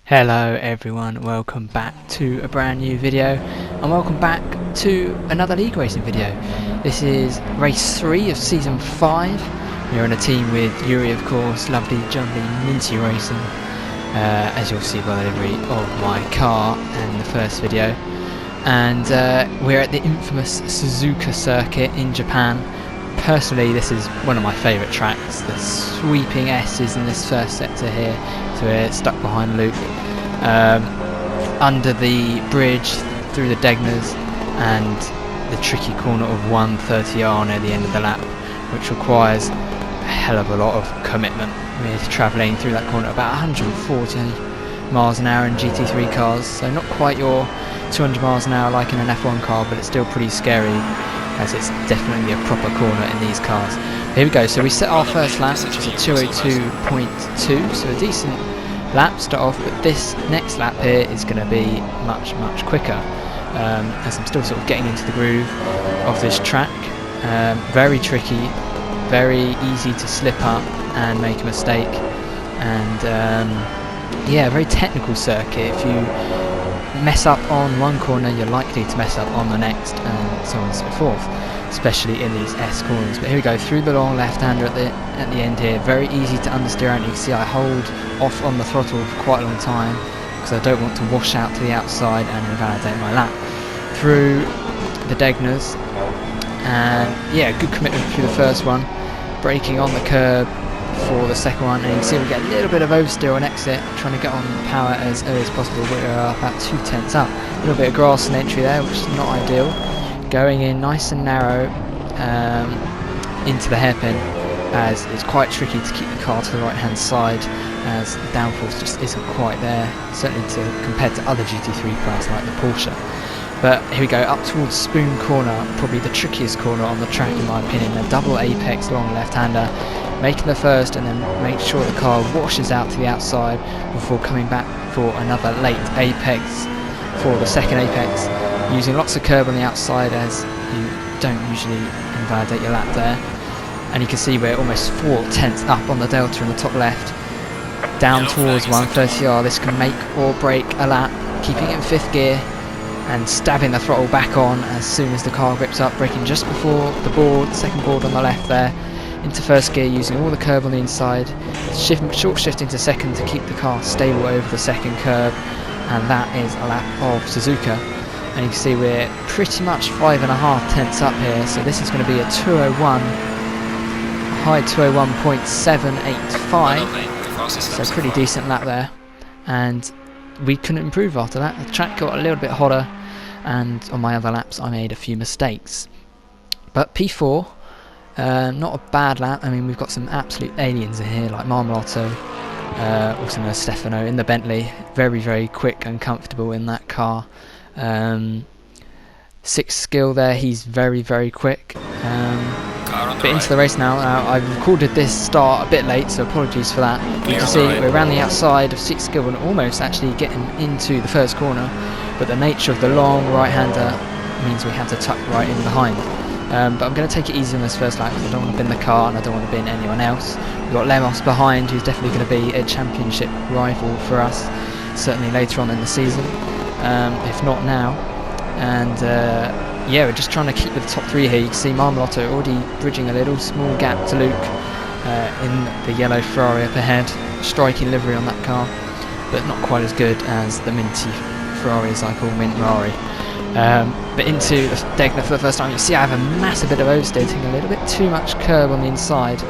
Hello everyone, welcome back to a brand new video and welcome back to another league racing video. This is race 3 of season 5. We're in a team with Yuri, of course, lovely jubbly minty racing, as you'll see by the livery of my car in the first video. And we're at the infamous Suzuka circuit in Japan. Personally, this is one of my favourite tracks. The sweeping S's in this first sector here, so we're stuck behind Luke, under the bridge, through the Degners, and the tricky corner of 130R near the end of the lap, which requires a hell of a lot of commitment. We're travelling through that corner at about 140 miles an hour in GT3 cars, so not quite your 200 miles an hour like in an F1 car, but it's still pretty scary, as it's definitely a proper corner in these cars. Here we go, so we set our first lap, which is a 202.2, so a decent lap start off, but this next lap here is going to be much quicker, as I'm still sort of getting into the groove of this track. Very tricky, very easy to slip up and make a mistake, and yeah, very technical circuit. If you mess up on one corner, you're likely to mess up on the next, and so on and so forth, especially in these S corners. But here we go, through the long left-hander at the end here. Very easy to understeer out. You can see I hold off on the throttle for quite a long time because I don't want to wash out to the outside and invalidate my lap. Through the Degners, and yeah, good commitment through the first one, braking on the curb for the second one, and you can see we get a little bit of oversteer on exit, trying to get on power as early as possible. We're about 2/10 up. A little bit of grass in entry there, which is not ideal. Going in nice and narrow into the hairpin, as it's quite tricky to keep the car to the right hand side, as the downforce just isn't quite there, certainly compared to other GT3 cars like the Porsche. But here we go, up towards Spoon Corner, probably the trickiest corner on the track in my opinion. A double apex long left-hander, making the first, and then make sure the car washes out to the outside before coming back for another late apex for the second apex, using lots of curb on the outside, as you don't usually invalidate your lap there. And you can see we're almost 4/10 up on the delta in the top left, down towards 130R. This can make or break a lap. Keeping it in 5th gear and stabbing the throttle back on as soon as the car grips up, braking just before the board, second board on the left there, into 1st gear, using all the curb on the inside, short shifting to 2nd to keep the car stable over the 2nd curb, and that is a lap of Suzuka. And you can see we're pretty much 5.5 tenths up here, so this is going to be a 201, high 201.785, so a pretty decent lap there, and we couldn't improve after that. The track got a little bit hotter, and on my other laps I made a few mistakes. But P4, not a bad lap. I mean, we've got some absolute aliens in here, like Marmolotto, also known as Stefano, in the Bentley. Very quick and comfortable in that car. 6th skill there, he's very quick. But into the race now. I've recorded this start a bit late, so apologies for that. You can see we're around the outside of 6th skill and almost actually getting into the first corner, but the nature of the long right-hander means we have to tuck right in behind. But I'm going to take it easy on this first lap because I don't want to bin the car and I don't want to bin anyone else. We've got Lemos behind, who's definitely going to be a championship rival for us, certainly later on in the season, if not now. And yeah, we're just trying to keep with the top 3 here. You can see Marmolotto already bridging a little small gap to Luke in the yellow Ferrari up ahead. Striking livery on that car, but not quite as good as the minty Ferrari, as I call Mint Ferrari. But into the Degner for the first time, you see I have a massive bit of oversteer, taking a little bit too much curb on the inside,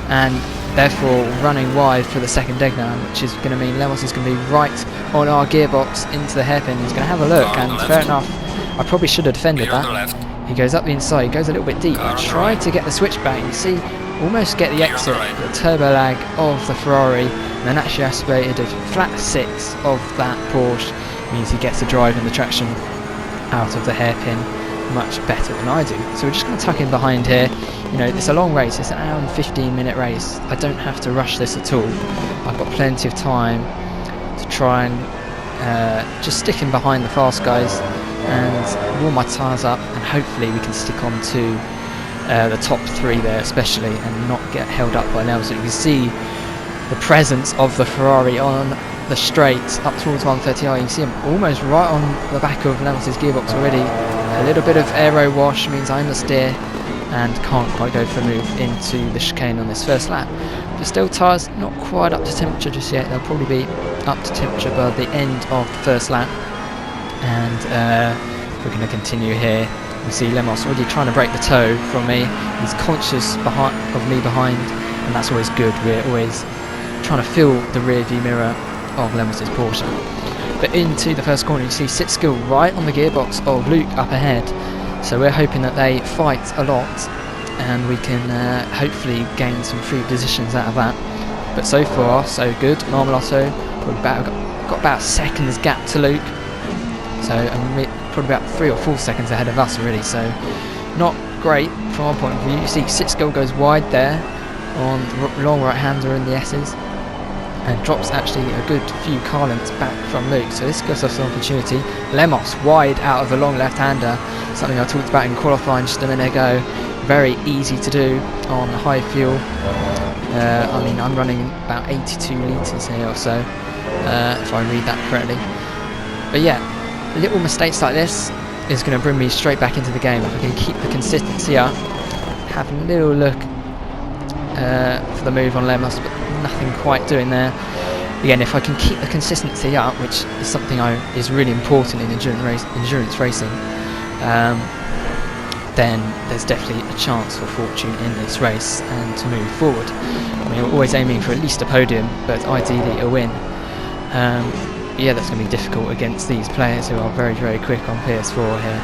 and therefore running wide for the second Degner, which is going to mean Lemos is going to be right on our gearbox into the hairpin. He's going to have a look, and fair enough, I probably should have defended that. He goes up the inside, he goes a little bit deep. I tried to get the switchback, you see, almost get the exit, the turbo lag of the Ferrari, and then actually aspirated a flat 6 of that Porsche, means he gets the drive and the traction out of the hairpin much better than I do. So we're just going to tuck in behind here. You know, it's a long race, it's an hour and 15-minute race. I don't have to rush this at all. I've got plenty of time to try and just stick in behind the fast guys and warm my tyres up, and hopefully we can stick on to the top 3 there especially, and not get held up by Nelson. You can see the presence of the Ferrari on the straight up towards 130R, you can see I'm almost right on the back of Lemos' gearbox already. A little bit of aero wash means I understeer and can't quite go for a move into the chicane on this first lap. But still, tyres not quite up to temperature just yet. They'll probably be up to temperature by the end of the first lap. And we're going to continue here. You see Lemos already trying to break the toe from me. He's conscious of me behind, and that's always good. We're always trying to fill the rear view mirror of Lemos' Porsche. But into the first corner, you see Sit Skill right on the gearbox of Luke up ahead. So we're hoping that they fight a lot, and we can hopefully gain some free positions out of that. But so far, so good. Marmolotto got about a second's gap to Luke. So we're probably about 3 or 4 seconds ahead of us already. So not great from our point of view. You see Sit Skill goes wide there on the long right-hander in the S's, and drops actually a good few car lengths back from Luke, so this gives us an opportunity. Lemos wide out of the long left-hander, something I talked about in qualifying just a minute ago. Very easy to do on high fuel. I mean, I'm running about 82 litres here or so, if I read that correctly. But yeah, little mistakes like this is going to bring me straight back into the game. If I can keep the consistency up, have a little look for the move on Lemos, but nothing quite doing there. Again, if I can keep the consistency up, which is something is really important in endurance racing, then there's definitely a chance for fortune in this race and to move forward. I mean, we're always aiming for at least a podium, but ideally a win. Yeah, that's going to be difficult against these players who are very, very quick on PS4 here.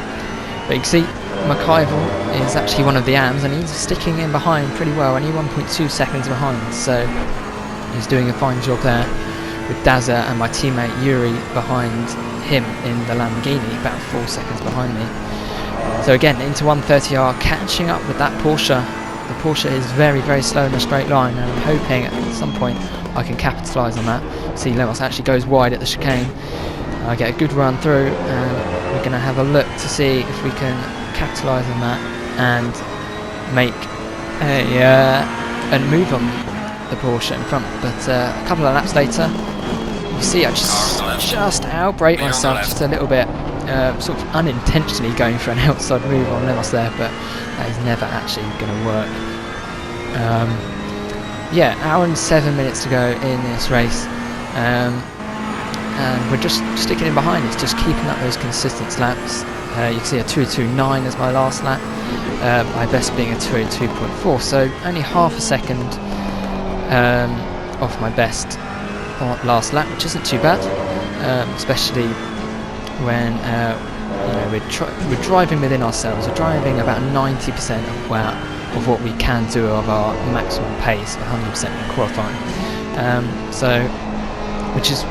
But you can see McIver is actually one of the AMs, and he's sticking in behind pretty well, only 1.2 seconds behind, so he's doing a fine job there, with Dazza and my teammate Yuri behind him in the Lamborghini, about 4 seconds behind me. So again, into 130R, catching up with that Porsche. The Porsche is very, very slow in a straight line, and I'm hoping at some point I can capitalise on that. See, Lemos actually goes wide at the chicane. I get a good run through, and we're going to have a look to see if we can capitalise on that and make a move on the Porsche in front. But a couple of laps later, you see I just outbrake myself just a little bit, sort of unintentionally going for an outside move on Lemos there, but that is never actually going to work. Yeah, hour and 7 minutes to go in this race, and we're just sticking in behind. It's just keeping up those consistent laps. You can see a 2:02.9 as my last lap, my best being a 2:02.4, so only half a second off my best last lap, which isn't too bad, especially when we're driving within ourselves. We're driving about 90% of what we can do of our maximum pace, 100% in qualifying. So, which is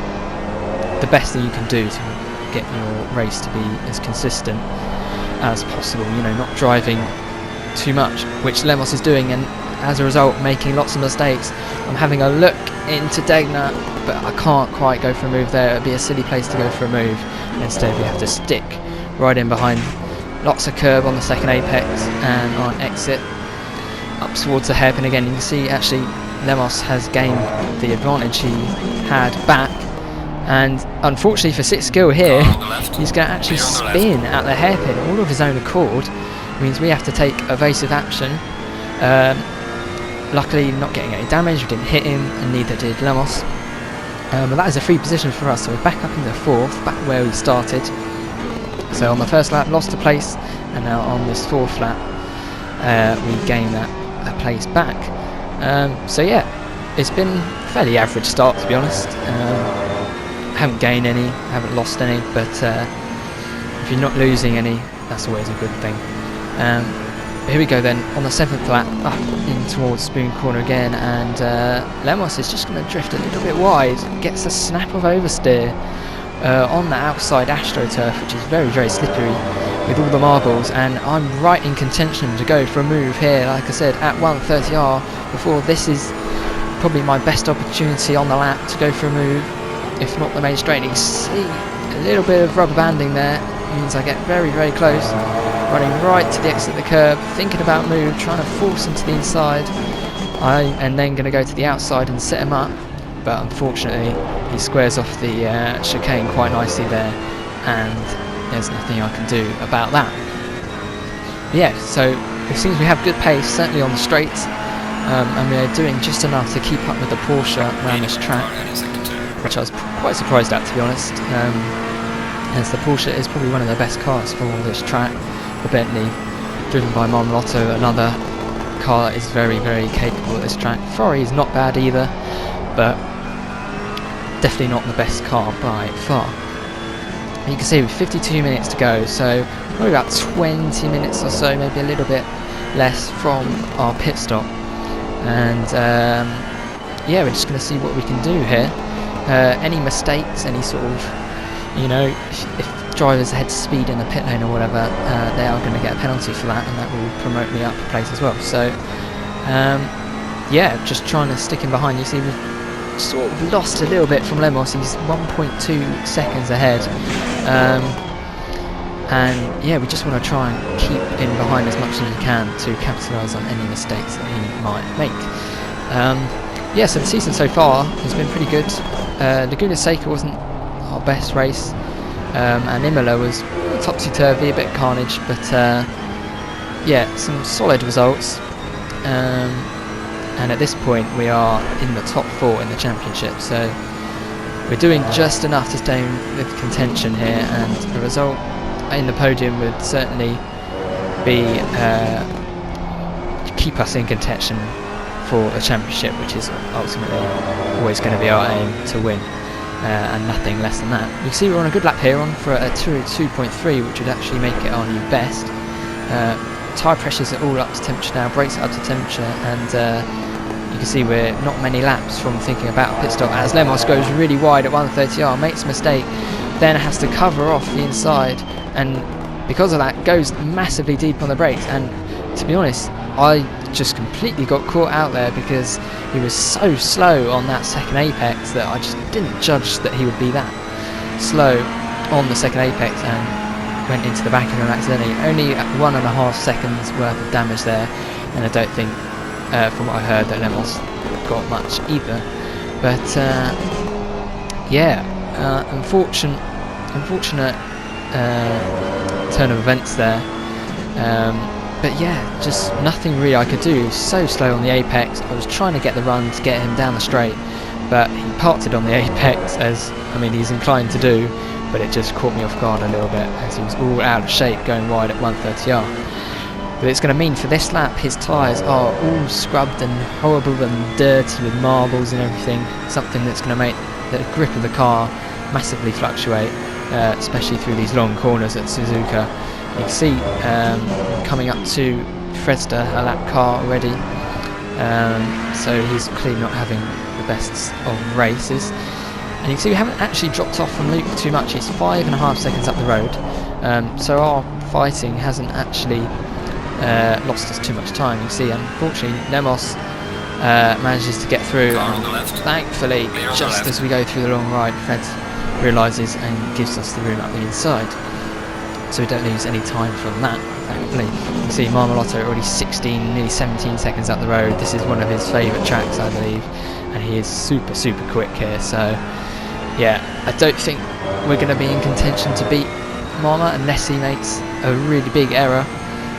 the best thing you can do to get your race to be as consistent as possible, you know, not driving too much, which Lemos is doing, and as a result making lots of mistakes. I'm having a look into Degner, but I can't quite go for a move there. It would be a silly place to go for a move. Instead we have to stick right in behind. Lots of curb on the second apex, and on exit up towards the hairpin again. You can see actually Lemos has gained the advantage he had back, and unfortunately for Sit Skill here, he's going to actually spin at the hairpin all of his own accord. It means we have to take evasive action. Luckily not getting any damage, we didn't hit him, and neither did Lemos. But that is a free position for us, so we're back up into fourth, back where we started. So on the first lap lost a place, and now on this fourth lap we gain that place back. So yeah, it's been a fairly average start, to be honest. Haven't gained any, haven't lost any, but if you're not losing any, that's always a good thing. Here we go then, on the 7th lap, up in towards Spoon Corner again, and Lemos is just going to drift a little bit wide, gets a snap of oversteer on the outside AstroTurf, which is very, very slippery with all the marbles, and I'm right in contention to go for a move here, like I said, at 130R, before this is probably my best opportunity on the lap to go for a move, if not the main straight. You see a little bit of rubber banding there, means I get very, very close, running right to the exit of the curb, thinking about move, trying to force him to the inside. I am then going to go to the outside and set him up, but unfortunately he squares off the chicane quite nicely there, and there's nothing I can do about that. But yeah, so it seems we have good pace, certainly on the straights, and we are doing just enough to keep up with the Porsche around this track, which I was quite surprised at, to be honest, as the Porsche is probably one of the best cars for this track. The Bentley, driven by Marmolotto, another car that is very, very capable at this track. Ferrari is not bad either, but definitely not the best car by far. You can see with 52 minutes to go, so probably about 20 minutes or so, maybe a little bit less from our pit stop. And yeah, we're just going to see what we can do here. Any mistakes, any sort of, you know, if drivers had speed in the pit lane or whatever, they are going to get a penalty for that, and that will promote me up a place as well. So yeah, just trying to stick in behind. You see we've sort of lost a little bit from Lemos. He's 1.2 seconds ahead, and yeah, we just want to try and keep in behind as much as we can to capitalise on any mistakes that he might make. Yeah, so the season so far has been pretty good. Laguna Seca wasn't our best race, and Imola was topsy-turvy, a bit carnage, but yeah, some solid results. And at this point we are in the top 4 in the championship, so we're doing just enough to stay with contention here, and a result in the podium would certainly be keep us in contention for the championship, which is ultimately always going to be our aim to win, and nothing less than that. You can see we're on a good lap here, on for a 2.3, which would actually make it our new best. Tyre pressures are all up to temperature now, brakes are up to temperature, and you can see we're not many laps from thinking about a pit stop, as Lemos goes really wide at 130R, makes a mistake, then has to cover off the inside, and because of that goes massively deep on the brakes. And to be honest, I just completely got caught out there because he was so slow on that second apex that I just didn't judge that he would be that slow on the second apex, and went into the back of him accidentally. Only 1.5 seconds worth of damage there, and I don't think, from what I heard, that Lemos got much either. But yeah, unfortunate turn of events there. But yeah, just nothing really I could do. So slow on the apex. I was trying to get the run to get him down the straight, but he parked it on the apex, as I mean he's inclined to do, but it just caught me off guard a little bit as he was all out of shape going wide at 130R. But it's going to mean for this lap his tyres are all scrubbed and horrible and dirty with marbles and everything, something that's going to make the grip of the car massively fluctuate, especially through these long corners at Suzuka. You can see coming up to Fredster, a lap car already, so he's clearly not having the best of races. And you can see we haven't actually dropped off from Luke too much. It's 5.5 seconds up the road, so our fighting hasn't actually lost us too much time. You can see, unfortunately, Lemos manages to get through, and thankfully, just as we go through the long ride, Fred realises and gives us the room up the inside, so we don't lose any time from that, thankfully. You can see Marmolotto already 16, nearly 17 seconds up the road. This is one of his favourite tracks, I believe, and he is super quick here, so yeah, I don't think we're going to be in contention to beat Marma unless he makes a really big error.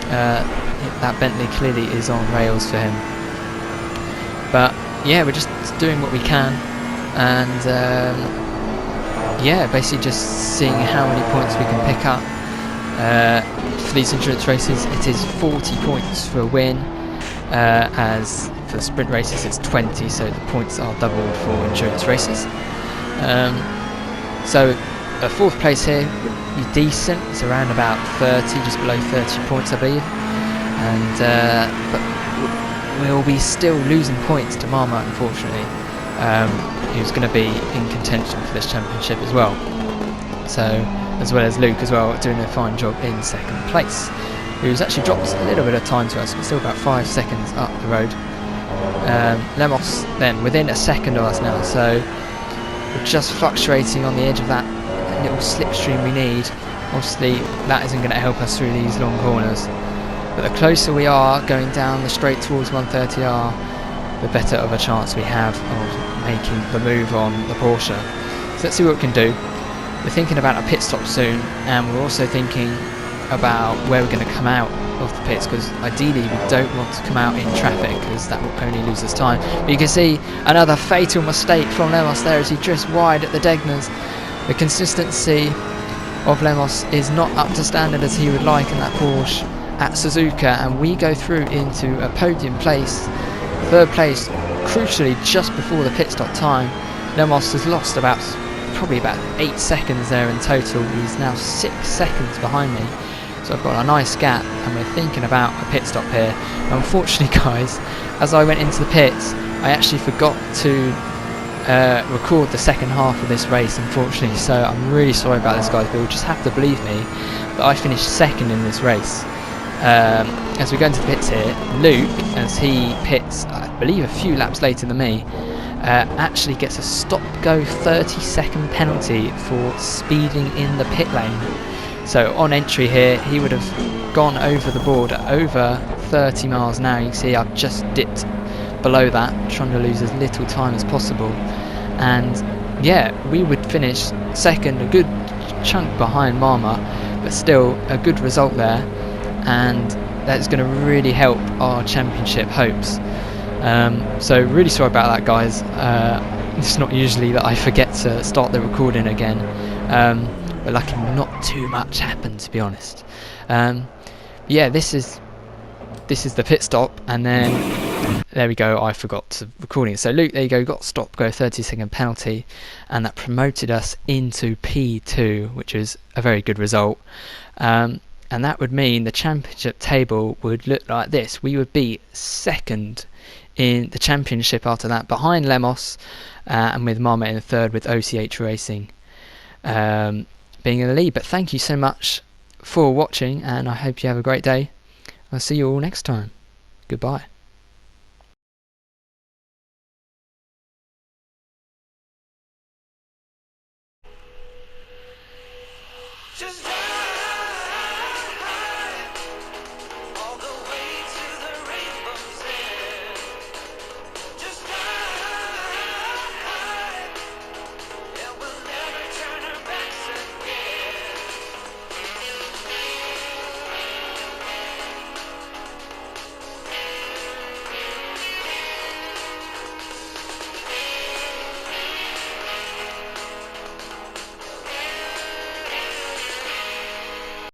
That Bentley clearly is on rails for him. But yeah, we're just doing what we can, and yeah, basically just seeing how many points we can pick up. For these endurance races it is 40 points for a win, as for the sprint races it's 20, so the points are doubled for endurance races. So a 4th place here would be decent. It's around about 30, just below 30 points I believe, and but we'll be still losing points to Marma, unfortunately, who's going to be in contention for this championship as well. So, as well as Luke as well, doing a fine job in 2nd place, who's actually dropped a little bit of time to us, but still about 5 seconds up the road. Lemos then within a second of us now, so we're just fluctuating on the edge of that little slipstream we need. Obviously that isn't going to help us through these long corners, but the closer we are going down the straight towards 130R, the better of a chance we have of making the move on the Porsche. So let's see what we can do. We're thinking about a pit stop soon, and we're also thinking about where we're going to come out of the pits, because ideally we don't want to come out in traffic, because that will only lose us time. But you can see another fatal mistake from Lemos there as he drifts wide at the Degners. The consistency of Lemos is not up to standard as he would like in that Porsche at Suzuka, and we go through into a podium place, third place, crucially just before the pit stop time. Lemos has lost probably about 8 seconds there in total. He's now 6 seconds behind me, so I've got a nice gap, and we're thinking about a pit stop here. Unfortunately guys, as I went into the pits, I actually forgot to record the second half of this race, unfortunately, so I'm really sorry about this guys, but you'll just have to believe me that I finished second in this race. As we go into the pits here, Luke, as he pits I believe a few laps later than me, actually gets a stop-go 30-second penalty for speeding in the pit lane. So on entry here, he would have gone over the board at over 30 miles an hour. You can see I've just dipped below that, trying to lose as little time as possible. And yeah, we would finish second, a good chunk behind Marma, but still a good result there. And that's going to really help our championship hopes. So really sorry about that guys. It's not usually that I forget to start the recording again, but luckily not too much happened, to be honest. Yeah, this is the pit stop, and then there we go, I forgot to recording. So Luke, there you go, got stop go 30-second penalty, and that promoted us into P2, which is a very good result. And that would mean the championship table would look like this. We would be second in the championship after that, behind Lemos, and with Marmot in third, with OCH Racing being in the lead. But thank you so much for watching, and I hope you have a great day. I'll see you all next time. Goodbye. Just